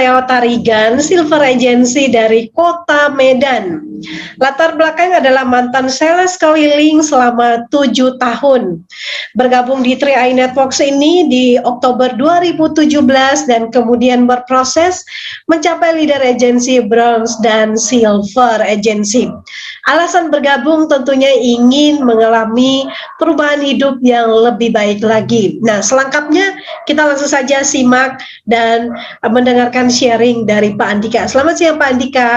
Leo Tarigan, Silver Agency dari Kota Medan. Latar belakang adalah mantan sales keliling selama 7 tahun. Bergabung di 3i Networks ini di Oktober 2017 dan kemudian berproses mencapai leader agency Bronze dan Silver Agency. Alasan bergabung tentunya ingin mengalami perubahan hidup yang lebih baik lagi. Nah, selengkapnya kita langsung saja simak dan mendengarkan sharing dari Pak Andika. Selamat siang Pak Andika.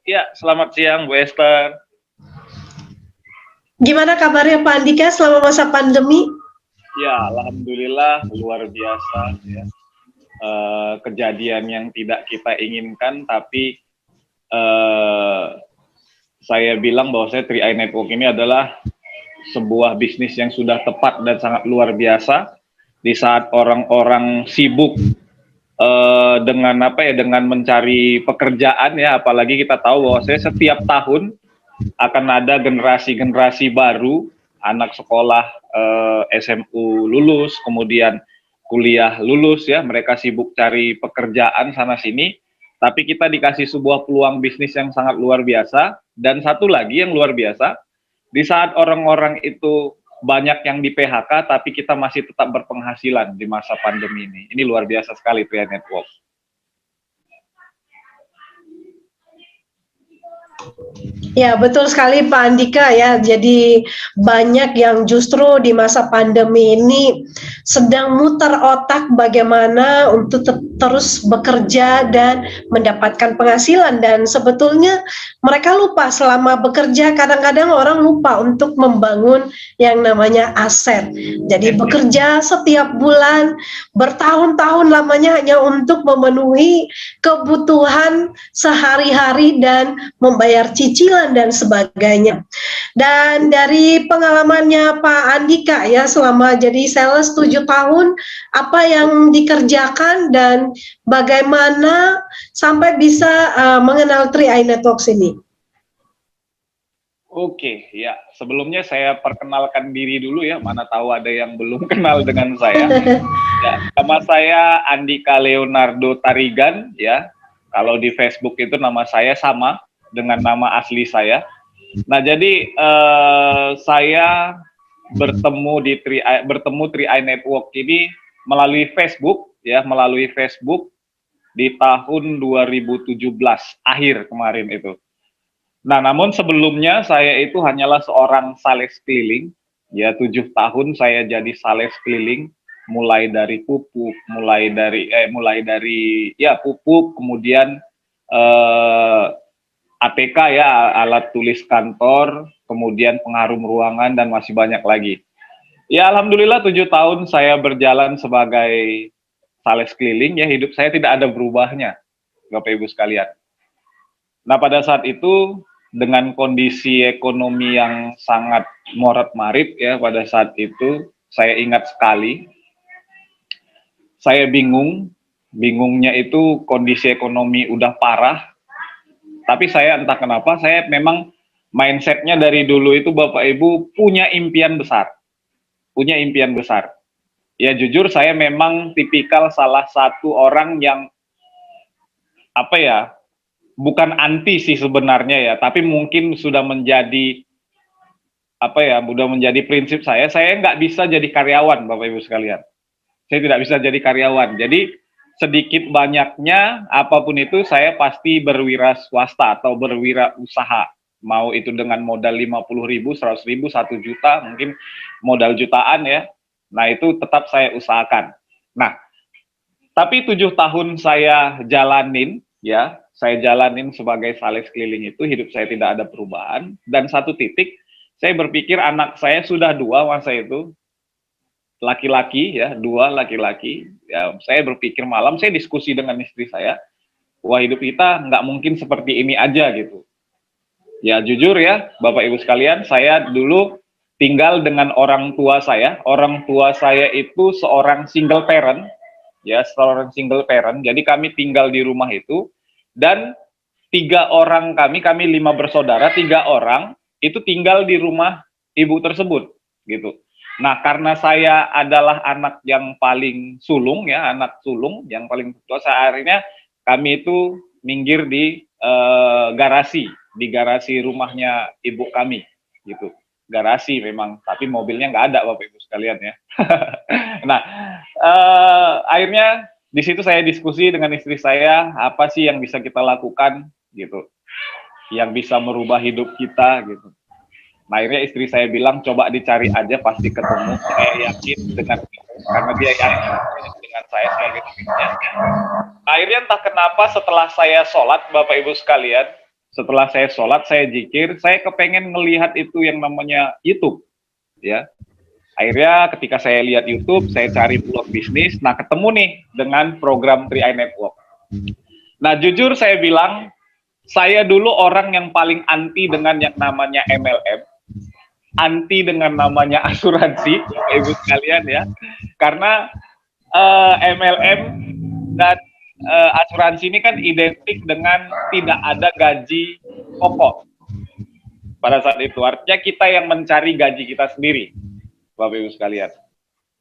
Ya, selamat siang Bu Esther. Gimana kabarnya Pak Andika selama masa pandemi? Ya, alhamdulillah luar biasa ya. Kejadian yang tidak kita inginkan, tapi saya bilang bahwa 3i Network ini adalah sebuah bisnis yang sudah tepat dan sangat luar biasa di saat orang-orang sibuk dengan dengan mencari pekerjaan ya, apalagi kita tahu bahwa setiap tahun akan ada generasi-generasi baru, anak sekolah SMU lulus, kemudian kuliah lulus ya, mereka sibuk cari pekerjaan sana sini, tapi kita dikasih sebuah peluang bisnis yang sangat luar biasa. Dan satu lagi yang luar biasa, di saat orang-orang itu banyak yang di PHK, tapi kita masih tetap berpenghasilan di masa pandemi ini. Ini luar biasa sekali 3i Network. Ya, betul sekali Pak Andika ya. Jadi banyak yang justru di masa pandemi ini sedang muter otak bagaimana untuk terus bekerja dan mendapatkan penghasilan, dan sebetulnya mereka lupa selama bekerja kadang-kadang orang lupa untuk membangun yang namanya aset. Jadi bekerja setiap bulan bertahun-tahun lamanya hanya untuk memenuhi kebutuhan sehari-hari dan membayar cicilan dan sebagainya. Dan dari pengalamannya Pak Andika ya, selama jadi sales 7 tahun, apa yang dikerjakan dan bagaimana sampai bisa mengenal 3i Networks ini? Oke, ya. Sebelumnya saya perkenalkan diri dulu ya, mana tahu ada yang belum kenal dengan saya. Ya, nama saya Andika Leonardo Tarigan ya. Kalau di Facebook itu nama saya sama dengan nama asli saya. Nah, jadi saya bertemu 3i Network ini melalui Facebook ya, melalui Facebook di tahun 2017 akhir kemarin itu. Nah, namun sebelumnya saya itu hanyalah seorang sales keliling, ya 7 tahun saya jadi sales keliling, mulai dari pupuk, mulai dari pupuk, kemudian ATK ya, alat tulis kantor, kemudian pengharum ruangan dan masih banyak lagi. Ya alhamdulillah 7 tahun saya berjalan sebagai sales keliling, ya hidup saya tidak ada berubahnya, Bapak Ibu sekalian. Nah pada saat itu dengan kondisi ekonomi yang sangat morat-marit ya, pada saat itu saya ingat sekali, saya bingungnya itu kondisi ekonomi udah parah, tapi saya entah kenapa saya memang mindsetnya dari dulu itu Bapak Ibu punya impian besar, ya jujur saya memang tipikal salah satu orang yang bukan anti sih sebenarnya ya, tapi mungkin sudah menjadi prinsip saya nggak bisa jadi karyawan, Bapak Ibu sekalian. Saya tidak bisa jadi karyawan. Jadi sedikit banyaknya apapun itu saya pasti berwira swasta atau berwira usaha. Mau itu dengan modal 50.000, 100.000, 1 juta, mungkin modal jutaan ya. Nah itu tetap saya usahakan. Nah, tapi 7 tahun saya jalanin ya, saya jalanin sebagai sales keliling itu, hidup saya tidak ada perubahan. Dan satu titik, saya berpikir anak saya sudah 2 masa itu, laki-laki ya, 2 laki-laki. Ya, saya berpikir malam, saya diskusi dengan istri saya, wah hidup kita nggak mungkin seperti ini aja gitu. Ya jujur ya, Bapak Ibu sekalian, saya dulu tinggal dengan orang tua saya. Orang tua saya itu seorang single parent, ya seorang single parent. Jadi kami tinggal di rumah itu. Dan 3 orang kami 5 bersaudara, 3 orang itu tinggal di rumah ibu tersebut, gitu. Nah, karena saya adalah anak yang paling sulung ya, anak sulung yang paling tua, akhirnya kami itu minggir di di garasi rumahnya ibu kami, gitu. Garasi memang, tapi mobilnya nggak ada Bapak Ibu sekalian ya. Nah, akhirnya di situ saya diskusi dengan istri saya, apa sih yang bisa kita lakukan, gitu, yang bisa merubah hidup kita, gitu. Nah, akhirnya istri saya bilang, coba dicari aja, pasti ketemu. Saya yakin dengan karena dia yakin dengan saya sebagai suaminya. Akhirnya entah kenapa setelah saya sholat, Bapak Ibu sekalian, setelah saya sholat, saya zikir, saya kepengen ngelihat itu yang namanya YouTube, ya. Akhirnya ketika saya lihat YouTube, saya cari peluang bisnis, nah ketemu nih dengan program 3i Network. Nah, jujur saya bilang, saya dulu orang yang paling anti dengan yang namanya MLM, anti dengan namanya asuransi, Ibu sekalian ya, karena MLM dan asuransi ini kan identik dengan tidak ada gaji pokok pada saat itu. Artinya kita yang mencari gaji kita sendiri, Bapak Ibu sekalian.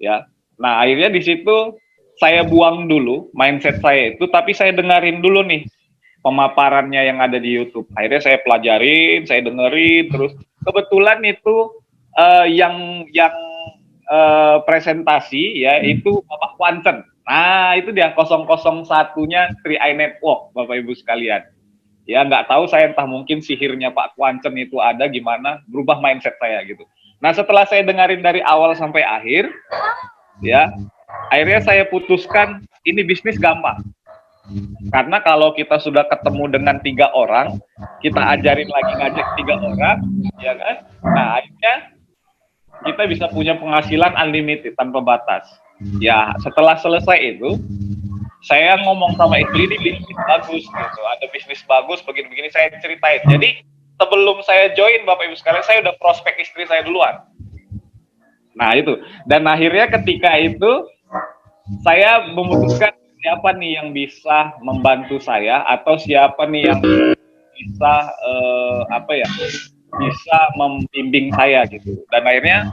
Ya, nah akhirnya di situ saya buang dulu mindset saya itu, tapi saya dengerin dulu nih pemaparannya yang ada di YouTube. Akhirnya saya pelajarin, saya dengerin terus. Kebetulan itu yang presentasi ya itu Bapak Quanten. Nah, itu dia 001-nya 3i Network, Bapak Ibu sekalian. Ya, nggak tahu saya entah mungkin sihirnya Pak Quanten itu ada gimana, berubah mindset saya gitu. Nah, setelah saya dengerin dari awal sampai akhir, ya, akhirnya saya putuskan ini bisnis gampang. Karena kalau kita sudah ketemu dengan 3 orang, kita ajarin lagi ngajak 3 orang, ya kan? Nah, akhirnya kita bisa punya penghasilan unlimited tanpa batas. Ya, setelah selesai itu, saya ngomong sama istri, ini bisnis bagus gitu, ada bisnis bagus begini-begini, saya ceritain. Jadi sebelum saya join Bapak Ibu sekalian, saya udah prospek istri saya duluan. Nah itu, dan akhirnya ketika itu saya memutuskan siapa nih yang bisa membantu saya atau siapa nih yang bisa bisa membimbing saya gitu. Dan akhirnya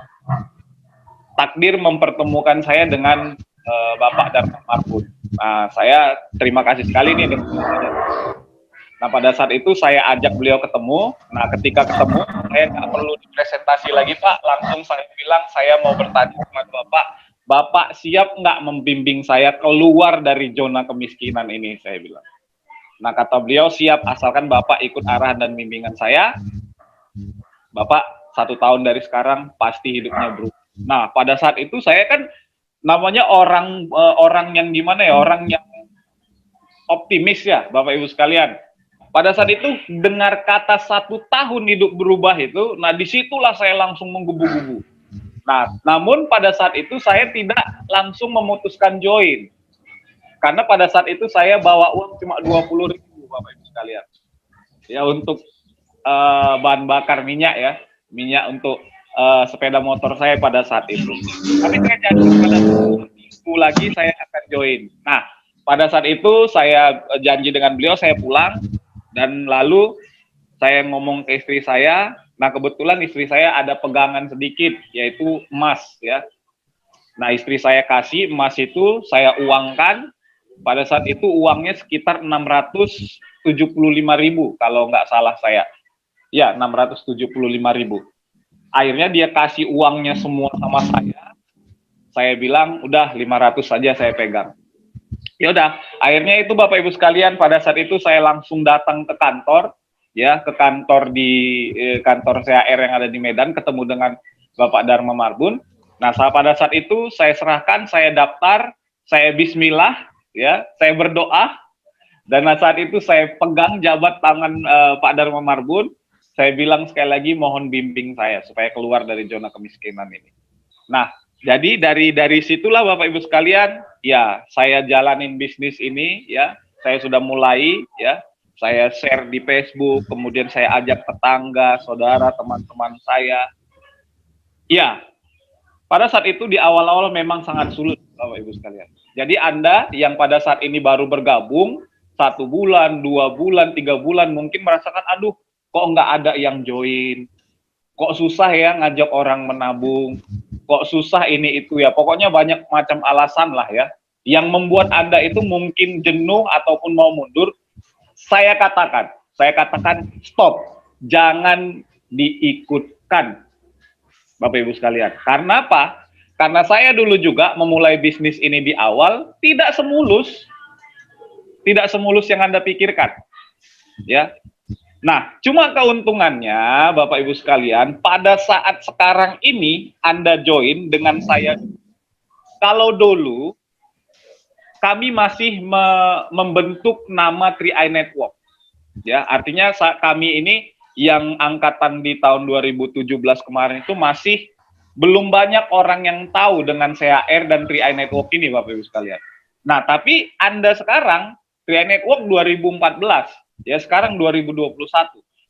takdir mempertemukan saya dengan Bapak Dharma Marbun. Nah, saya terima kasih sekali nih. Nah, pada saat itu saya ajak beliau ketemu. Nah, ketika ketemu, saya nggak perlu dipresentasi lagi, Pak. Langsung saya bilang, saya mau bertanya sama Bapak. Bapak siap nggak membimbing saya keluar dari zona kemiskinan ini, saya bilang. Nah, kata beliau, siap, asalkan Bapak ikut arahan dan bimbingan saya. Bapak 1 tahun dari sekarang pasti hidupnya berubah. Nah, pada saat itu saya kan namanya orang yang gimana ya, orang yang optimis ya, Bapak Ibu sekalian. Pada saat itu dengar kata 1 tahun hidup berubah itu, nah disitulah saya langsung menggebu-gebu. Nah, namun pada saat itu saya tidak langsung memutuskan join, karena pada saat itu saya bawa uang cuma 20.000, Bapak Ibu sekalian, ya untuk bahan bakar minyak ya, minyak untuk sepeda motor saya pada saat itu. Tapi saya janji pada minggu lagi saya akan join. Nah, pada saat itu saya janji dengan beliau, saya pulang dan lalu saya ngomong ke istri saya. Nah, kebetulan istri saya ada pegangan sedikit, yaitu emas ya. Nah, istri saya kasih emas itu, saya uangkan. Pada saat itu uangnya sekitar 675.000 kalau nggak salah saya. Ya, 675.000. Akhirnya dia kasih uangnya semua sama saya. Saya bilang, udah 500 saja saya pegang. Ya udah, akhirnya itu Bapak Ibu sekalian, pada saat itu saya langsung datang ke kantor, ya, ke kantor di kantor CHR yang ada di Medan, ketemu dengan Bapak Dharma Marbun. Nah, pada saat itu saya serahkan, saya daftar, saya bismillah, ya, saya berdoa, dan saat itu saya pegang jabat tangan Pak Dharma Marbun. Saya bilang sekali lagi, mohon bimbing saya supaya keluar dari zona kemiskinan ini. Nah, jadi dari situlah Bapak Ibu sekalian, ya saya jalanin bisnis ini, ya saya sudah mulai, ya saya share di Facebook, kemudian saya ajak tetangga, saudara, teman-teman saya. Ya, pada saat itu di awal-awal memang sangat sulit Bapak Ibu sekalian. Jadi Anda yang pada saat ini baru bergabung, 1 bulan, 2 bulan, 3 bulan, mungkin merasakan, aduh, kok nggak ada yang join, kok susah ya ngajak orang menabung, kok susah ini itu ya, pokoknya banyak macam alasan lah ya. yang membuat Anda itu mungkin jenuh ataupun mau mundur, saya katakan stop, jangan diikutkan, Bapak Ibu sekalian. Karena apa? Karena saya dulu juga memulai bisnis ini di awal tidak semulus yang Anda pikirkan, ya. Nah, cuma keuntungannya Bapak Ibu sekalian, pada saat sekarang ini Anda join dengan saya. Kalau dulu kami masih membentuk nama 3i Network, ya, artinya kami ini yang angkatan di tahun 2017 kemarin itu masih belum banyak orang yang tahu dengan CHR dan 3i Network ini, Bapak Ibu sekalian. Nah, tapi Anda sekarang 3i Network 2014, ya, sekarang 2021,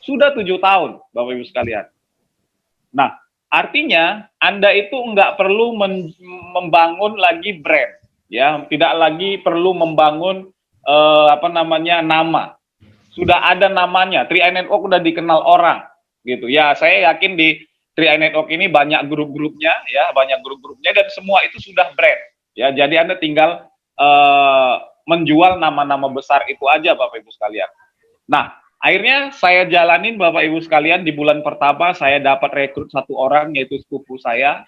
sudah 7 tahun, Bapak Ibu sekalian. Nah, artinya Anda itu nggak perlu membangun lagi brand, ya, tidak lagi perlu membangun nama. Sudah ada namanya, 3i Network udah dikenal orang, gitu. Ya, saya yakin di 3i Network ini banyak grup-grupnya, ya, dan semua itu sudah brand, ya. Jadi Anda tinggal menjual nama-nama besar itu aja, Bapak Ibu sekalian. Nah, akhirnya saya jalanin, Bapak Ibu sekalian. Di bulan pertama saya dapat rekrut 1 orang, yaitu sepupu saya.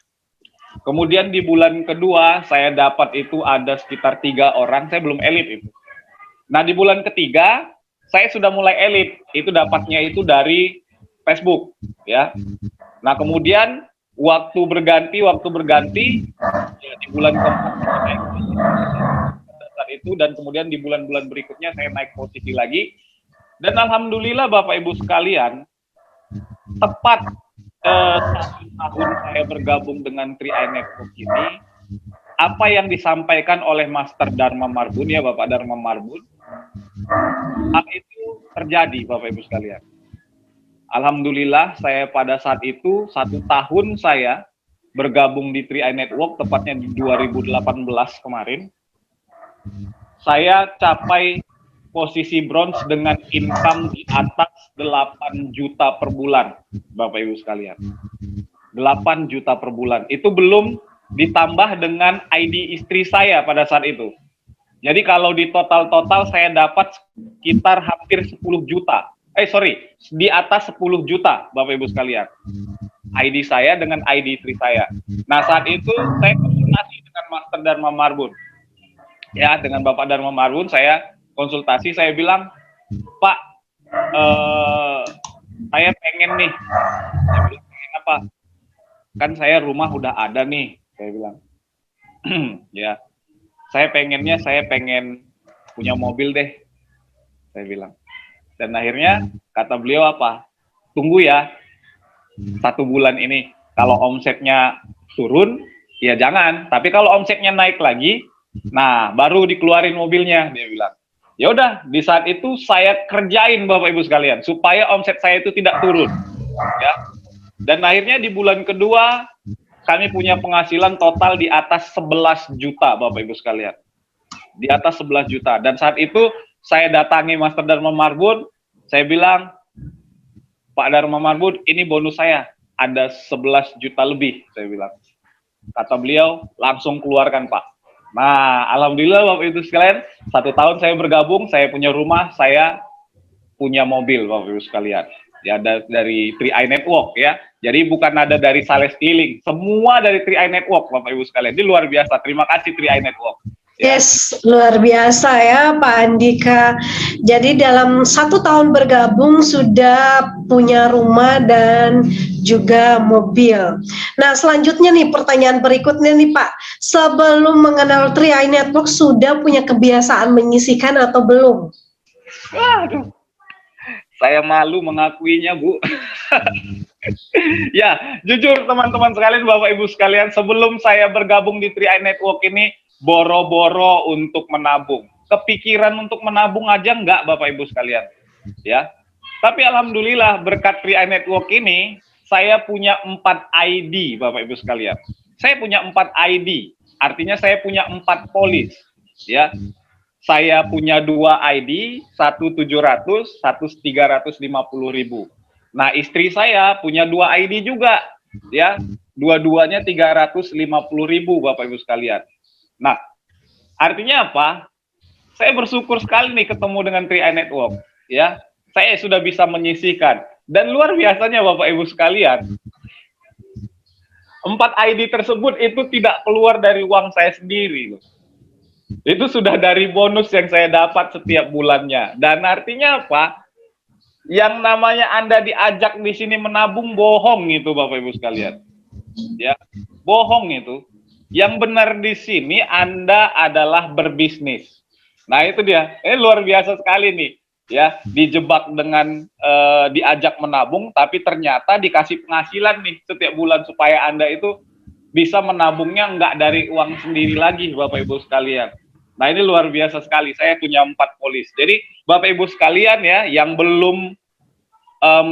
Kemudian di bulan kedua saya dapat itu ada sekitar 3 orang. Saya belum elit itu. Nah, di bulan ketiga saya sudah mulai elit. Itu dapatnya itu dari Facebook, ya. Nah, kemudian waktu berganti ya, di bulan keempat saat itu, dan kemudian di bulan-bulan berikutnya saya naik posisi lagi. Dan alhamdulillah Bapak Ibu sekalian, tepat 1 tahun saya bergabung dengan 3i Network ini, apa yang disampaikan oleh Master Dharma Marbun, ya, Bapak Dharma Marbun, hal itu terjadi, Bapak Ibu sekalian. Alhamdulillah saya pada saat itu 1 tahun saya bergabung di 3i Network, tepatnya di 2018 kemarin, saya capai posisi bronze dengan income di atas 8 juta per bulan, Bapak Ibu sekalian. 8 juta per bulan. Itu belum ditambah dengan ID istri saya pada saat itu. Jadi kalau di total saya dapat sekitar hampir 10 juta. Di atas 10 juta, Bapak Ibu sekalian. ID saya dengan ID istri saya. Nah, saat itu saya konsultasi dengan Master Dharma Marbun. Ya, dengan Bapak Dharma Marbun saya konsultasi, saya bilang, Pak, saya pengen nih. Saya bilang, pengen apa? Kan saya rumah udah ada nih, saya bilang. Ya, saya pengen punya mobil deh, saya bilang. Dan akhirnya kata beliau apa? Tunggu ya, 1 bulan ini. Kalau omsetnya turun, ya jangan. Tapi kalau omsetnya naik lagi, nah baru dikeluarin mobilnya, dia bilang. Ya udah, di saat itu saya kerjain, Bapak Ibu sekalian, supaya omset saya itu tidak turun, ya. Dan akhirnya di bulan kedua kami punya penghasilan total di atas 11 juta, Bapak Ibu sekalian. Di atas 11 juta. Dan saat itu saya datangi Master Dharma Marbun, saya bilang, Pak Dharma Marbun, ini bonus saya, ada 11 juta lebih, saya bilang. Kata beliau, langsung keluarkan, Pak. Nah, alhamdulillah Bapak Ibu sekalian, 1 tahun saya bergabung, saya punya rumah, saya punya mobil, Bapak Ibu sekalian. Ya, dari 3i Network, ya. Jadi bukan ada dari Sales Stealing, semua dari 3i Network, Bapak Ibu sekalian. Ini luar biasa. Terima kasih 3i Network. Ya. Yes, luar biasa ya Pak Andika. Jadi dalam 1 tahun bergabung sudah punya rumah dan juga mobil. Nah, selanjutnya nih pertanyaan berikutnya nih Pak. Sebelum mengenal 3i Network sudah punya kebiasaan menyisihkan atau belum? Waduh, saya malu mengakuinya, Bu. Ya, jujur teman-teman sekalian, Bapak Ibu sekalian, sebelum saya bergabung di 3i Network ini, boro-boro untuk menabung. Kepikiran untuk menabung aja enggak, Bapak Ibu sekalian. Ya. Tapi alhamdulillah berkat 3i Network ini, saya punya 4 ID, Bapak Ibu sekalian. Saya punya 4 ID, artinya saya punya 4 polis. Ya. Saya punya 2 ID, 1 700, 1 350.000. Nah, istri saya punya 2 ID juga, ya. Dua-duanya 350.000, Bapak Ibu sekalian. Nah, Artinya apa? Saya bersyukur sekali nih ketemu dengan 3i Network, ya. Saya sudah bisa menyisihkan. Dan luar biasanya Bapak Ibu sekalian, 4 ID tersebut itu tidak keluar dari uang saya sendiri. Itu sudah dari bonus yang saya dapat setiap bulannya. Dan artinya apa? Yang namanya Anda diajak di sini menabung, bohong itu Bapak Ibu sekalian. Ya, bohong itu. Yang benar di sini Anda adalah berbisnis. Nah, itu dia. Luar biasa sekali nih. Ya, dijebak dengan diajak menabung, tapi ternyata dikasih penghasilan nih setiap bulan supaya Anda itu bisa menabungnya nggak dari uang sendiri lagi, Bapak Ibu sekalian. Nah, ini luar biasa sekali. Saya punya 4 polis. Jadi, Bapak Ibu sekalian ya, yang belum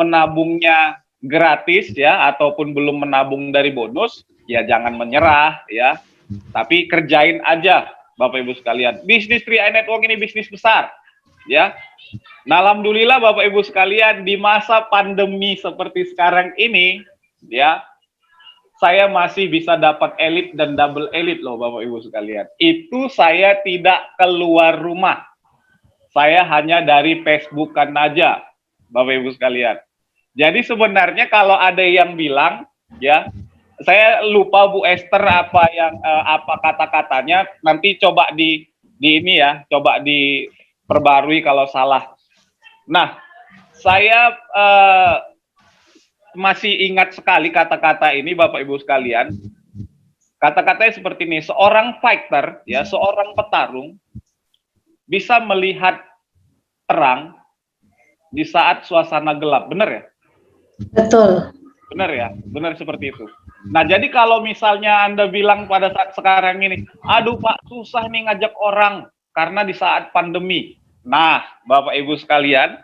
menabungnya gratis ya, ataupun belum menabung dari bonus, ya jangan menyerah ya. Tapi kerjain aja, Bapak Ibu sekalian. Bisnis 3i Network ini bisnis besar, ya. Nah, alhamdulillah Bapak Ibu sekalian, di masa pandemi seperti sekarang ini, ya, saya masih bisa dapat elit dan double elit loh Bapak Ibu sekalian. Itu saya tidak keluar rumah. Saya hanya dari Facebook-an aja, Bapak Ibu sekalian. Jadi sebenarnya kalau ada yang bilang, ya, saya lupa Bu Esther apa kata-katanya, nanti coba di ini ya, coba diperbarui kalau salah. Nah, saya masih ingat sekali kata-kata ini Bapak Ibu sekalian. Kata-katanya seperti ini, seorang fighter, ya, seorang petarung bisa melihat terang di saat suasana gelap, benar ya? Betul. Benar ya, benar seperti itu. Nah, jadi kalau misalnya Anda bilang pada saat sekarang ini, aduh Pak, susah nih ngajak orang karena di saat pandemi. Nah, Bapak Ibu sekalian,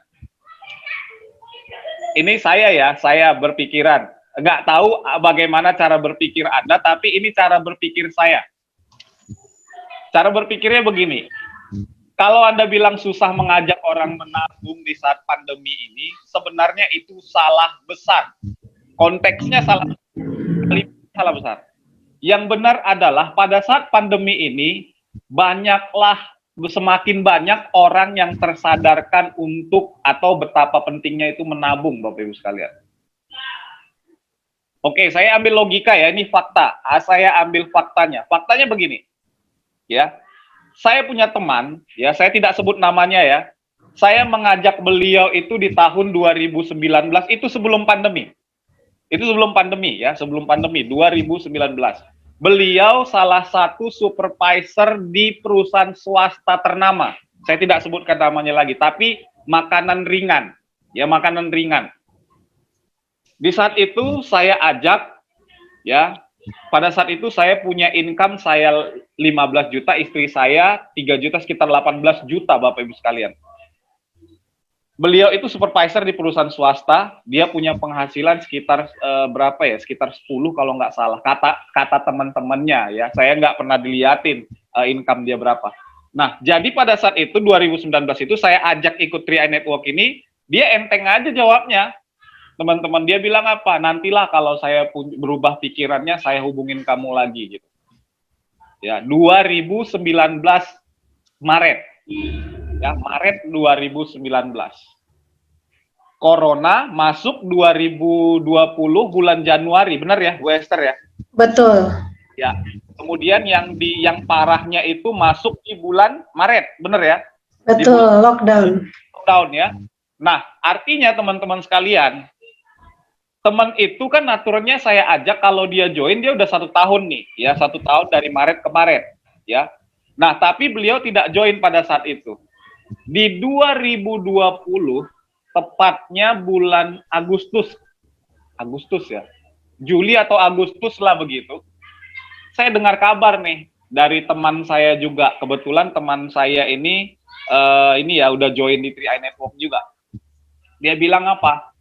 ini saya berpikiran. Nggak tahu bagaimana cara berpikir Anda, tapi ini cara berpikir saya. Cara berpikirnya begini, kalau Anda bilang susah mengajak orang menabung di saat pandemi ini, sebenarnya itu salah besar. Konteksnya salah besar. Yang benar adalah pada saat pandemi ini, semakin banyak orang yang tersadarkan untuk atau betapa pentingnya itu menabung, Bapak Ibu sekalian. Oke, saya ambil logika ya, ini fakta. Saya ambil faktanya. Faktanya begini, ya. Saya punya teman, ya, saya tidak sebut namanya ya. Saya mengajak beliau itu di tahun 2019, itu sebelum pandemi. Itu sebelum pandemi ya, sebelum pandemi 2019. Beliau salah satu supervisor di perusahaan swasta ternama. Saya tidak sebutkan namanya lagi, tapi makanan ringan. Ya, makanan ringan. Di saat itu saya ajak, ya, pada saat itu saya punya income saya 15 juta, istri saya 3 juta, sekitar 18 juta Bapak Ibu sekalian. Beliau itu supervisor di perusahaan swasta, dia punya penghasilan sekitar berapa ya, sekitar 10 kalau nggak salah, kata teman-temannya ya, saya nggak pernah diliatin income dia berapa. Nah, jadi pada saat itu 2019 itu saya ajak ikut 3i Network ini, dia enteng aja jawabnya. Teman-teman dia bilang apa, nantilah kalau saya berubah pikirannya, saya hubungin kamu lagi gitu. Ya, 2019 Maret. Ya, Maret 2019. Corona masuk 2020 bulan Januari, benar ya, Bu Esther ya? Betul. Ya. Kemudian yang parahnya itu masuk di bulan Maret, benar ya? Betul, lockdown. Lockdown ya. Nah, artinya teman-teman sekalian, teman itu kan aturannya saya ajak kalau dia join dia udah 1 tahun nih, ya 1 tahun dari Maret ke Maret, ya. Nah, tapi beliau tidak join pada saat itu. Di 2020, tepatnya bulan Agustus ya, Juli atau Agustus lah begitu, saya dengar kabar nih dari teman saya juga, kebetulan teman saya ini ya udah join di 3i Network juga. Dia bilang apa?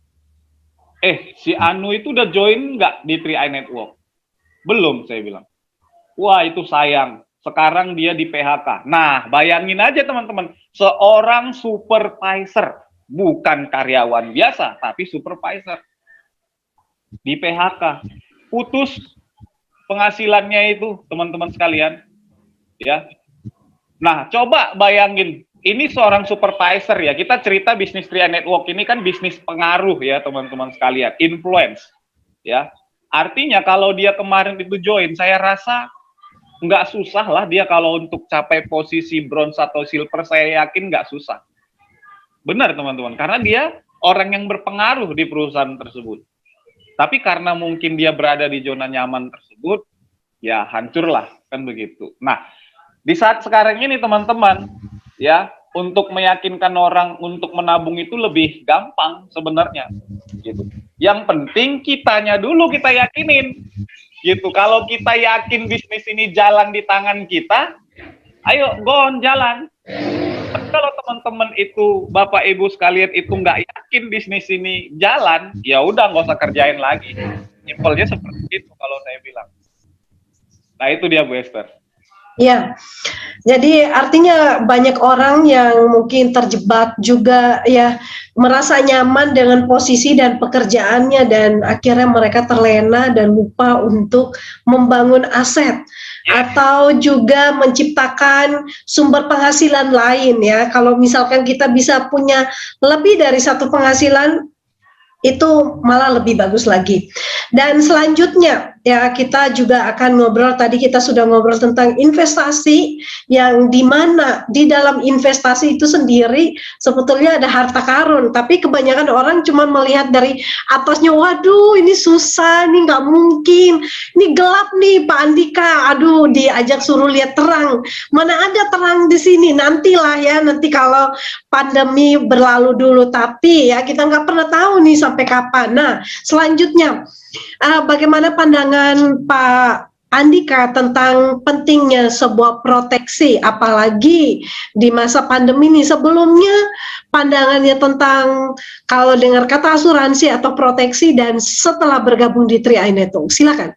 Si Anu itu udah join nggak di 3i Network? Belum, saya bilang. Wah, itu sayang. Sekarang dia di PHK. Nah, bayangin aja teman-teman, seorang supervisor, bukan karyawan biasa, tapi supervisor, di PHK. Putus penghasilannya itu, teman-teman sekalian. Ya. Nah, coba bayangin, ini seorang supervisor ya, kita cerita bisnis Tria Network ini kan bisnis pengaruh ya teman-teman sekalian, influence ya. Artinya kalau dia kemarin itu join, saya rasa nggak susah lah dia kalau untuk capai posisi bronze atau silver, saya yakin nggak susah. Benar teman-teman, karena dia orang yang berpengaruh di perusahaan tersebut. Tapi karena mungkin dia berada di zona nyaman tersebut, ya hancurlah, kan begitu. Nah, di saat sekarang ini teman-teman, ya, untuk meyakinkan orang untuk menabung itu lebih gampang sebenarnya. Gitu. Yang penting kitanya dulu kita yakinin. Gitu. Kalau kita yakin bisnis ini jalan di tangan kita, ayo go on jalan. Kalau teman-teman itu, Bapak Ibu sekalian itu nggak yakin bisnis ini jalan, ya udah nggak usah kerjain lagi. Simpelnya seperti itu kalau saya bilang. Nah itu dia Bu Esther. Ya, jadi artinya banyak orang yang mungkin terjebak juga ya, merasa nyaman dengan posisi dan pekerjaannya dan akhirnya mereka terlena dan lupa untuk membangun aset atau juga menciptakan sumber penghasilan lain ya. Kalau misalkan kita bisa punya lebih dari satu penghasilan, itu malah lebih bagus lagi. Dan selanjutnya ya kita juga akan ngobrol, tadi kita sudah ngobrol tentang investasi, yang dimana di dalam investasi itu sendiri sebetulnya ada harta karun, tapi kebanyakan orang cuma melihat dari atasnya, waduh ini susah, ini nggak mungkin, ini gelap nih Pak Andika, aduh diajak suruh lihat terang, mana ada terang di sini, nantilah ya, nanti kalau pandemi berlalu dulu. Tapi ya kita nggak pernah tahu nih sampai kapan. Nah selanjutnya, bagaimana pandangan Pak Andika tentang pentingnya sebuah proteksi, apalagi di masa pandemi ini? Sebelumnya pandangannya tentang kalau dengar kata asuransi atau proteksi dan setelah bergabung di 3i Network, silakan.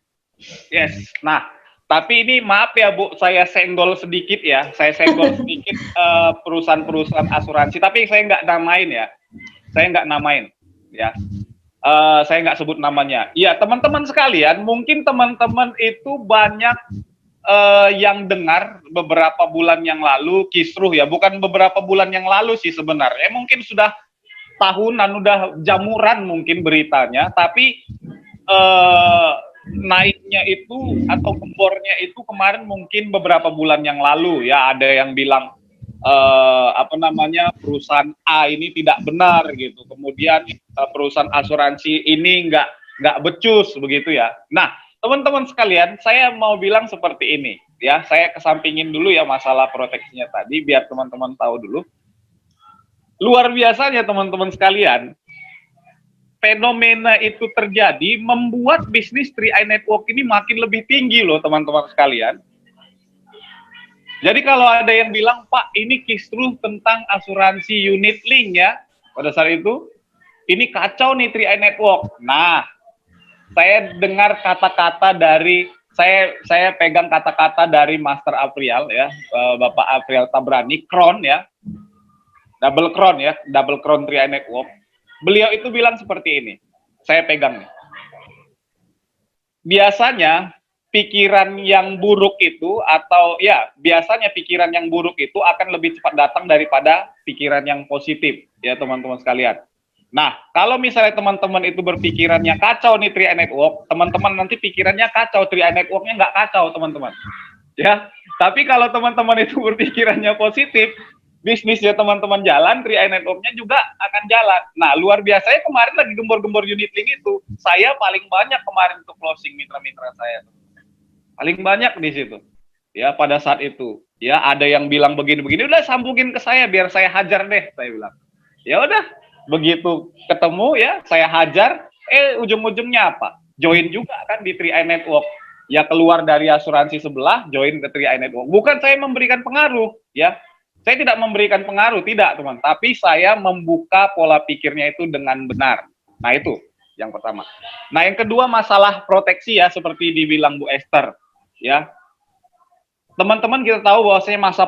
Yes, nah tapi ini maaf ya Bu, saya senggol sedikit ya, saya senggol sedikit perusahaan-perusahaan asuransi, tapi saya nggak namain ya, ya. Saya nggak sebut namanya. Ya teman-teman sekalian, mungkin teman-teman itu banyak yang dengar beberapa bulan yang lalu kisruh ya, bukan beberapa bulan yang lalu sih sebenarnya, mungkin sudah tahunan, udah jamuran mungkin beritanya, tapi naiknya itu atau gembornya itu kemarin mungkin beberapa bulan yang lalu ya, ada yang bilang perusahaan A ini tidak benar gitu, kemudian perusahaan asuransi ini nggak becus begitu ya. Nah teman-teman sekalian, saya mau bilang seperti ini ya, saya kesampingin dulu ya masalah proteksinya tadi biar teman-teman tahu dulu. Luar biasanya teman-teman sekalian, fenomena itu terjadi membuat bisnis 3i Network ini makin lebih tinggi loh teman-teman sekalian. Jadi kalau ada yang bilang, Pak ini kisruh tentang asuransi unit link ya, pada saat itu, ini kacau nih 3i Network. Nah, saya dengar kata-kata dari, saya pegang kata-kata dari Master Afrial ya, Bapak Afrial Tabrani, Crown ya, Double Crown 3i Network. Beliau itu bilang seperti ini, saya pegang nih. Biasanya pikiran yang buruk itu, atau ya biasanya pikiran yang buruk itu akan lebih cepat datang daripada pikiran yang positif ya teman-teman sekalian. Nah kalau misalnya teman-teman itu berpikirannya kacau nih 3i Network, teman-teman nanti pikirannya kacau, 3i Networknya nggak kacau teman-teman ya. Tapi kalau teman-teman itu berpikirannya positif, bisnisnya teman-teman jalan, 3i Networknya juga akan jalan. Nah luar biasanya kemarin lagi gembor-gembor unit link itu, saya paling banyak kemarin untuk closing mitra-mitra saya, paling banyak di situ ya pada saat itu ya. Ada yang bilang begini-begini, udah sambungin ke saya biar saya hajar deh, saya bilang. Ya udah, begitu ketemu ya saya hajar, ujung-ujungnya apa, join juga kan di 3i Network ya, keluar dari asuransi sebelah join ke 3i Network. Bukan saya memberikan pengaruh ya, saya tidak memberikan pengaruh, tidak teman, tapi saya membuka pola pikirnya itu dengan benar. Nah itu yang pertama. Nah yang kedua masalah proteksi ya, seperti dibilang Bu Esther ya, teman-teman kita tahu bahwasanya masa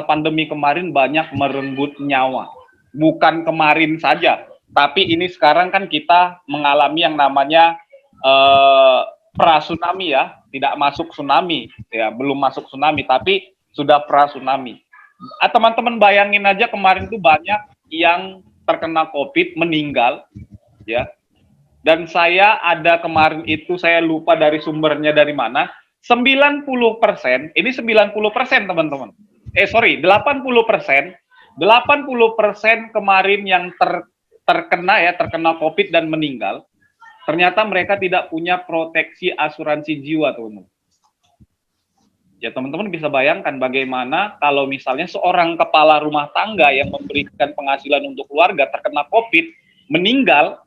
pandemi kemarin banyak merenggut nyawa. Bukan kemarin saja, tapi ini sekarang kan kita mengalami yang namanya pra tsunami ya, tidak masuk tsunami ya, belum masuk tsunami, tapi sudah pra-tsunami. Teman-teman bayangin aja kemarin tuh banyak yang terkena COVID, meninggal, ya. Dan saya ada kemarin itu, saya lupa dari sumbernya dari mana, 90%, ini 90% teman-teman. 80%, 80% kemarin yang terkena COVID dan meninggal, ternyata mereka tidak punya proteksi asuransi jiwa, teman-teman. Ya teman-teman bisa bayangkan bagaimana kalau misalnya seorang kepala rumah tangga yang memberikan penghasilan untuk keluarga terkena COVID, meninggal,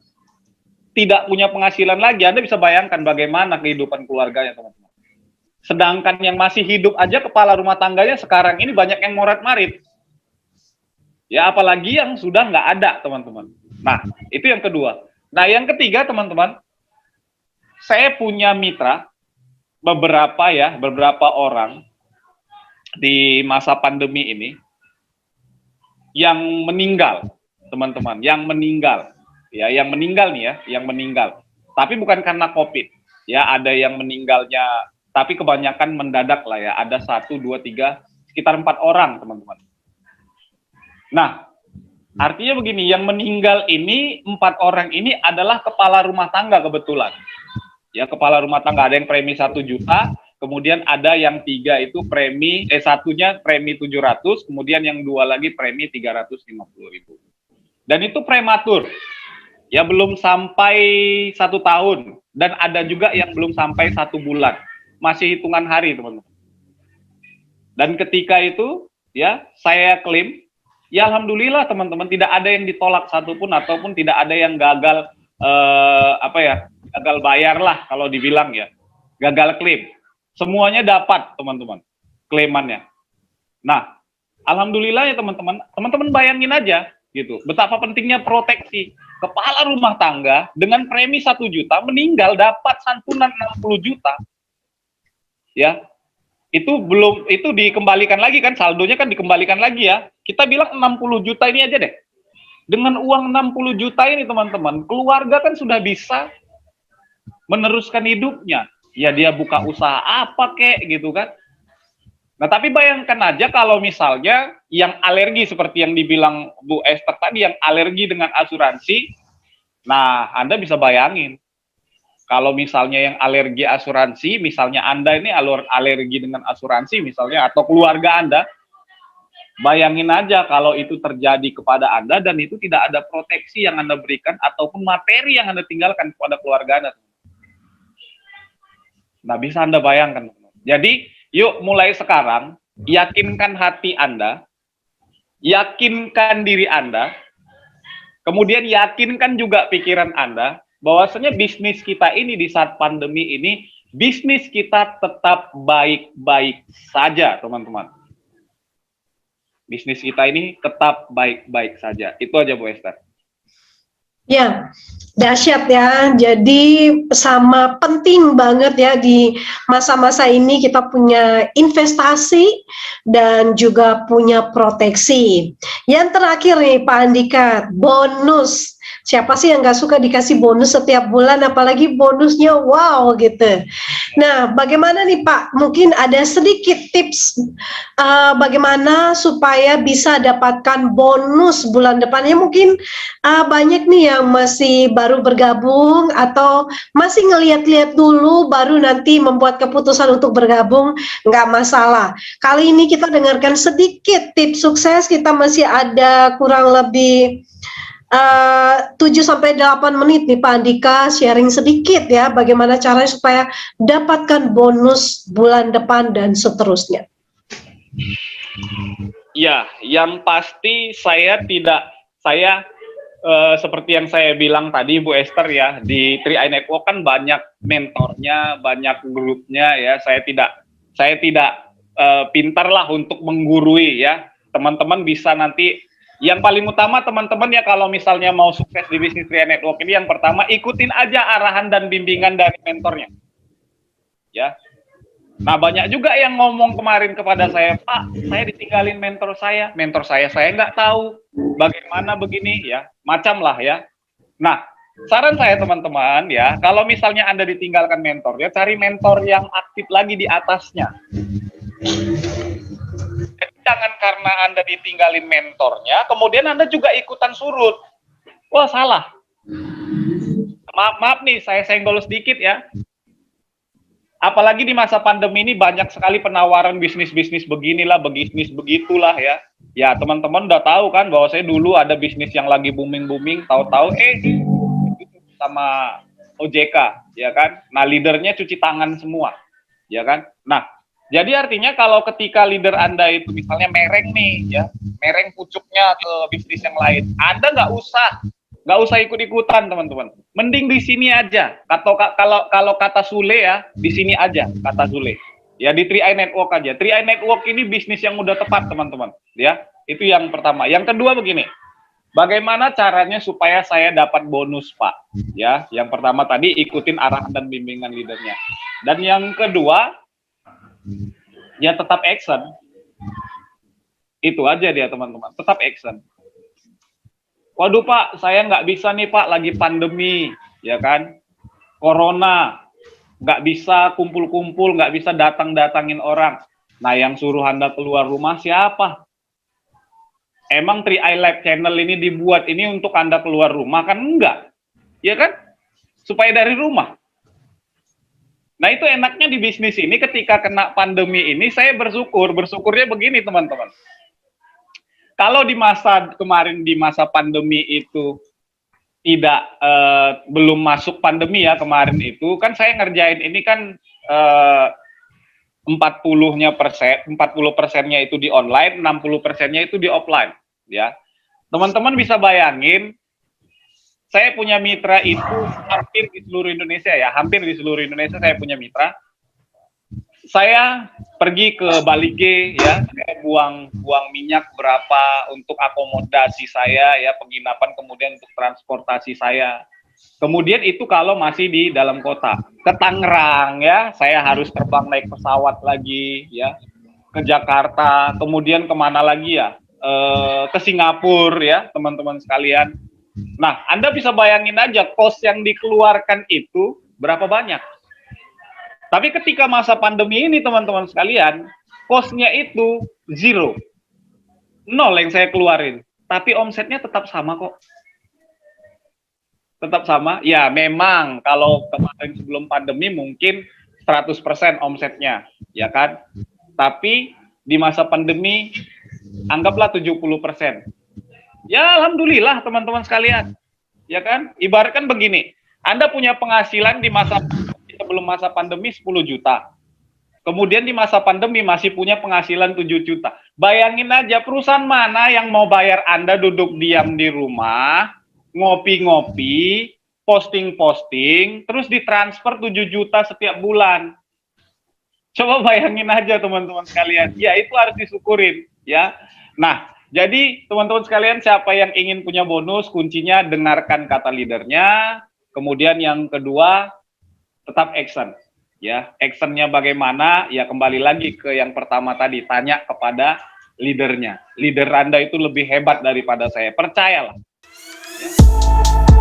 tidak punya penghasilan lagi. Anda bisa bayangkan bagaimana kehidupan keluarganya, teman-teman. Sedangkan yang masih hidup aja kepala rumah tangganya sekarang ini banyak yang morat-marit. Ya apalagi yang sudah nggak ada, teman-teman. Nah, itu yang kedua. Nah, yang ketiga, teman-teman, saya punya mitra, beberapa orang di masa pandemi ini yang meninggal, teman-teman, yang meninggal nih ya, yang meninggal. Tapi bukan karena COVID, ya ada yang meninggalnya, tapi kebanyakan mendadak lah ya, ada 1, 2, 3, sekitar 4 orang, teman-teman. Nah, artinya begini, yang meninggal ini 4 orang ini adalah kepala rumah tangga kebetulan. Ya, kepala rumah tangga, ada yang premi 1 juta, kemudian ada yang 3 itu premi, satunya premi 700, kemudian yang 2 lagi premi 350.000. Dan itu prematur, ya belum sampai 1 tahun, dan ada juga yang belum sampai 1 bulan, masih hitungan hari, teman-teman. Dan ketika itu, ya saya klaim, ya alhamdulillah teman-teman, tidak ada yang ditolak satupun, ataupun tidak ada yang gagal, gagal bayar lah kalau dibilang ya, gagal klaim. Semuanya dapat, teman-teman, klaimannya. Nah, alhamdulillah ya teman-teman, teman-teman bayangin aja gitu, betapa pentingnya proteksi. Kepala rumah tangga dengan premi 1 juta meninggal dapat santunan 60 juta. Ya. Itu dikembalikan lagi kan, saldonya kan dikembalikan lagi ya. Kita bilang 60 juta ini aja deh. Dengan uang 60 juta ini teman-teman, keluarga kan sudah bisa meneruskan hidupnya. Ya dia buka usaha apa kek gitu kan. Nah tapi bayangkan aja kalau misalnya yang alergi seperti yang dibilang Bu Esther tadi, yang alergi dengan asuransi, nah Anda bisa bayangin. Kalau misalnya yang alergi asuransi, misalnya Anda ini alergi dengan asuransi misalnya, atau keluarga Anda, bayangin aja kalau itu terjadi kepada Anda dan itu tidak ada proteksi yang Anda berikan ataupun materi yang Anda tinggalkan kepada keluarga Anda. Nah, bisa Anda bayangkan. Jadi, yuk mulai sekarang, yakinkan hati Anda, yakinkan diri Anda, kemudian yakinkan juga pikiran Anda, bahwasanya bisnis kita ini di saat pandemi ini, bisnis kita tetap baik-baik saja, teman-teman. Bisnis kita ini tetap baik-baik saja. Itu aja, Bu Esther. Ya, dahsyat ya. Jadi sama penting banget ya di masa-masa ini kita punya investasi dan juga punya proteksi. Yang terakhir nih Pak Andika, bonus. Siapa sih yang nggak suka dikasih bonus setiap bulan, apalagi bonusnya wow gitu. Nah, bagaimana nih Pak? Mungkin ada sedikit tips bagaimana supaya bisa dapatkan bonus bulan depannya. Mungkin banyak nih yang masih baru bergabung atau masih ngeliat-liat dulu baru nanti membuat keputusan untuk bergabung, nggak masalah. Kali ini kita dengarkan sedikit tips sukses, kita masih ada kurang lebih 7-8 menit nih Pak Andika, sharing sedikit ya bagaimana caranya supaya dapatkan bonus bulan depan dan seterusnya. Ya, yang pasti seperti yang saya bilang tadi Bu Esther ya, di 3i Network kan banyak mentornya, banyak grupnya ya. Saya tidak pintar lah untuk menggurui ya. Teman-teman bisa nanti, yang paling utama teman-teman ya, kalau misalnya mau sukses di bisnis 3i Network ini, yang pertama ikutin aja arahan dan bimbingan dari mentornya. Ya. Nah, banyak juga yang ngomong kemarin kepada saya, Pak, saya ditinggalin mentor saya nggak tahu bagaimana begini ya, macam lah ya. Nah, saran saya teman-teman ya, kalau misalnya Anda ditinggalkan mentor, ya cari mentor yang aktif lagi di atasnya. Jadi jangan karena Anda ditinggalin mentornya, kemudian Anda juga ikutan surut. Wah, salah. Maaf nih, saya senggol sedikit ya. Apalagi di masa pandemi ini banyak sekali penawaran bisnis-bisnis beginilah, bisnis begitulah ya. Ya, teman-teman udah tahu kan bahwa saya dulu ada bisnis yang lagi booming-booming, tahu-tahu sama OJK, ya kan? Nah, leadernya cuci tangan semua, ya kan? Nah, jadi artinya kalau ketika leader Anda itu misalnya mereng nih, ya, mereng pucuknya ke bisnis yang lain, Anda nggak usah ikut-ikutan, teman-teman. Mending di sini aja. Kalau kata Sule ya, di sini aja kata Sule. Ya, di 3i Network aja. 3i Network ini bisnis yang udah tepat, teman-teman. Ya, itu yang pertama. Yang kedua begini. Bagaimana caranya supaya saya dapat bonus, Pak? Ya, yang pertama tadi ikutin arahan dan bimbingan leadernya. Dan yang kedua, ya tetap action. Itu aja dia, teman-teman. Tetap action. Waduh Pak, saya nggak bisa nih Pak, lagi pandemi, ya kan? Corona, nggak bisa kumpul-kumpul, nggak bisa datang-datangin orang. Nah, yang suruh Anda keluar rumah siapa? Emang 3i Live Channel ini dibuat ini untuk Anda keluar rumah? Kan enggak, ya kan? Supaya dari rumah. Nah, itu enaknya di bisnis ini ketika kena pandemi ini, saya bersyukurnya begini teman-teman. Kalau di masa kemarin, di masa pandemi itu tidak belum masuk pandemi ya kemarin itu kan saya ngerjain ini kan 40%nya itu di online, 60%-nya itu di offline ya. Teman-teman bisa bayangin, saya punya mitra itu hampir di seluruh Indonesia ya, hampir di seluruh Indonesia saya punya mitra. Saya pergi ke Bali G ya, saya buang minyak berapa untuk akomodasi saya ya, penginapan, kemudian untuk transportasi saya. Kemudian itu kalau masih di dalam kota. Ke Tangerang ya, saya harus terbang naik pesawat lagi ya, ke Jakarta, kemudian kemana lagi ya, ke Singapura ya, teman-teman sekalian. Nah, Anda bisa bayangin aja kos yang dikeluarkan itu berapa banyak. Tapi ketika masa pandemi ini teman-teman sekalian, kosnya itu zero. Nol yang saya keluarin. Tapi omsetnya tetap sama kok. Tetap sama. Ya memang kalau kemarin sebelum pandemi mungkin 100% omsetnya. Ya kan? Tapi di masa pandemi anggaplah 70%. Ya alhamdulillah teman-teman sekalian. Ya kan? Ibaratkan begini. Anda punya penghasilan di masa sebelum masa pandemi 10 juta. Kemudian di masa pandemi masih punya penghasilan 7 juta. Bayangin aja perusahaan mana yang mau bayar Anda duduk diam di rumah, ngopi-ngopi, posting-posting, terus ditransfer 7 juta setiap bulan. Coba bayangin aja teman-teman sekalian. Ya itu harus disyukurin ya. Nah, jadi teman-teman sekalian siapa yang ingin punya bonus, kuncinya dengarkan kata leadernya. Kemudian yang kedua, tetap action ya. Actionnya bagaimana ya, kembali lagi ke yang pertama tadi, tanya kepada leadernya. Leader Anda itu lebih hebat daripada saya, percayalah ya.